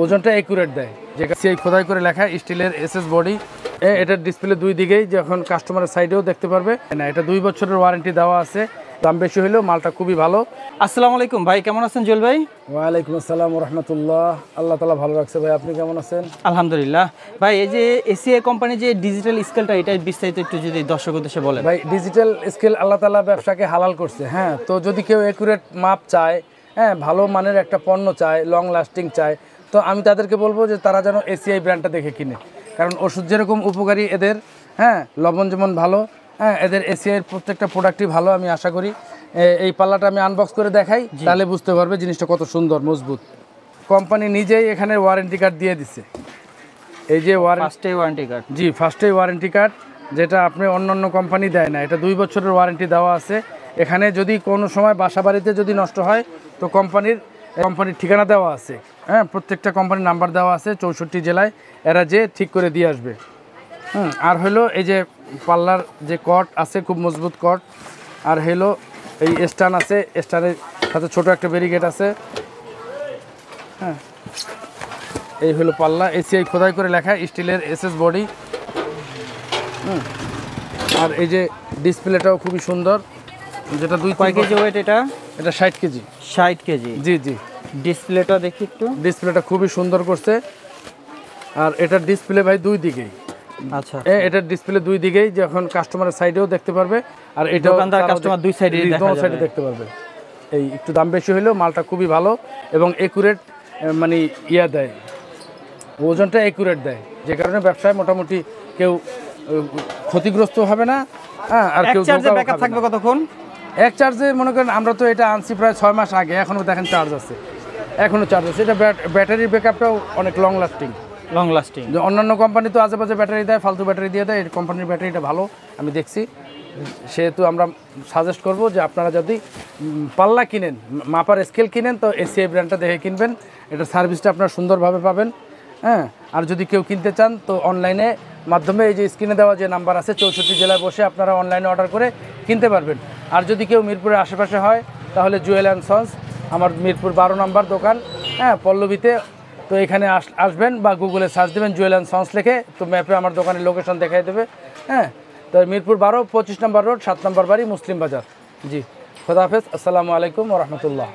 ওজনটা একুরেট দেয়, যেটা সেই খোদাই করে লেখা স্টিলের এসএস বডি। এটার ডিসপ্লে দুই দিকেই, যখন কাস্টমারের সাইডেও দেখতে পারবে না। এটা 2 বছরের ওয়ারেন্টি দেওয়া আছে, দাম বেশি হলেও মালটা খুবই ভালো। আসসালামু আলাইকুম ভাই, কেমন আছেন জুয়েল ভাই? ওয়ালাইকুম আসসালাম রহমতুল্লাহ, আল্লাহ তালা ভালো রাখছে। ভাই আপনি কেমন আছেন? আলহামদুলিল্লাহ। ভাই এই যে এসিআই কোম্পানি যে ডিজিটাল স্কেলটা, এটা বিস্তারিত একটু যদি দর্শক উদ্দেশ্যে বলেন। ভাই ডিজিটাল স্কেল আল্লাহ তালা ব্যবসাকে হালাল করছে। হ্যাঁ, তো যদি কেউ একুরেট মাপ চায়, হ্যাঁ ভালো মানের একটা পণ্য চায়, লং লাস্টিং চায়, তো আমি তাদেরকে বলবো যে তারা যেন এসিআই ব্র্যান্ডটা দেখে কিনে। কারণ ওষুধ যেরকম উপকারী এদের, হ্যাঁ লবণ যেমন ভালো, হ্যাঁ এদের এসিআইয়ের প্রত্যেকটা প্রোডাক্টই ভালো। আমি আশা করি এই পাল্লাটা আমি আনবক্স করে দেখাই, তাহলে বুঝতে পারবে জিনিসটা কত সুন্দর মজবুত। কোম্পানি নিজেই এখানে ওয়ারেন্টি কার্ড দিয়ে দিছে। এই যে ওয়ারেন্টি কার্ড, জি ফার্স্টে ওয়ারেন্টি কার্ড, যেটা আপনি অন্য কোম্পানি দেয় না। এটা 2 বছরের ওয়ারেন্টি দেওয়া আছে। এখানে যদি কোনো সময় বাসা বাড়িতে যদি নষ্ট হয়, তো কোম্পানির ঠিকানা দেওয়া আছে। হ্যাঁ, প্রত্যেকটা কোম্পানির নাম্বার দেওয়া আছে 64 জেলায়, এরা যে ঠিক করে দিয়ে আসবে। আর হলো এই যে পাল্লার যে কট আছে, খুব মজবুত কট। আর হলো এই স্ট্যান্ড আছে, স্ট্যান্ডের সাথে ছোট একটা ব্যারিকেড আছে। হ্যাঁ, এই হলো পাল্লা, এসিআই খোদাই করে লেখা স্টিলের এসএস বডি। আর এই যে ডিসপ্লেটাও খুবই সুন্দর, যেটা 2 কেজি ওয়েট? এটা 60 কেজি। 60 কেজি, জি জি। ডিসপ্লেটা দেখি একটু। ডিসপ্লেটা খুবই সুন্দর করছে। আর এটার ডিসপ্লে ভাই 2 দিকেই। আচ্ছা, এটার ডিসপ্লে 2 দিকেই, যখন কাস্টমারের সাইডেও দেখতে পারবে, আর এটা দোকানদার কাস্টমার দুই সাইডে দেখতে পারবে। এই একটু দাম বেশি হলেও মালটা খুবই ভালো এবং একুরেট, মানে দেয়, ওজনটা একুরেট দেয়, যে কারণে ব্যবসায় মোটামুটি কেউ ক্ষতিগ্রস্ত হবে না। হ্যাঁ, আর কেউ ব্যাকআপ থাকবে কতক্ষণ? এক চার্জে মনে করেন আমরা তো এটা আনছি প্রায় 6 মাস আগে, এখনও দেখেন চার্জ আছে, এখনও চার্জ আছে। এটা ব্যাটারির ব্যাকআপটাও অনেক লং লাস্টিং। অন্যান্য কোম্পানি তো আজেবাজে ব্যাটারি দেয়, ফালতু ব্যাটারি দিয়ে দেয়। এই কোম্পানির ব্যাটারিটা ভালো, আমি দেখছি। সেহেতু আমরা সাজেস্ট করব যে আপনারা যদি পাল্লা কিনেন, মাপার স্কেল কিনেন, তো এসিআই ব্র্যান্ডটা দেখে কিনবেন। এটার সার্ভিসটা আপনারা সুন্দরভাবে পাবেন। হ্যাঁ, আর যদি কেউ কিনতে চান, তো অনলাইনে মাধ্যমে এই যে স্ক্রিনে দেওয়া যে নাম্বার আছে, 64 জেলায় বসে আপনারা অনলাইনে অর্ডার করে কিনতে পারবেন। আর যদি কেউ মিরপুরের আশেপাশে হয়, তাহলে জুয়েল অ্যান্ড সন্স, আমার মিরপুর 12 নম্বর দোকান, হ্যাঁ পল্লবীতে। তো এখানে আসবেন বা গুগলে সার্চ দেবেন জুয়েল অ্যান্ড সন্স লিখে, তো ম্যাপে আমার দোকানের লোকেশন দেখাই দেবে। হ্যাঁ, তো মিরপুর 12, 25 নম্বর রোড, 7 নম্বর বাড়ি, মুসলিম বাজার। জি, খোদা হাফেজ, আসসালামু আলাইকুম ওয়া রাহমাতুল্লাহ।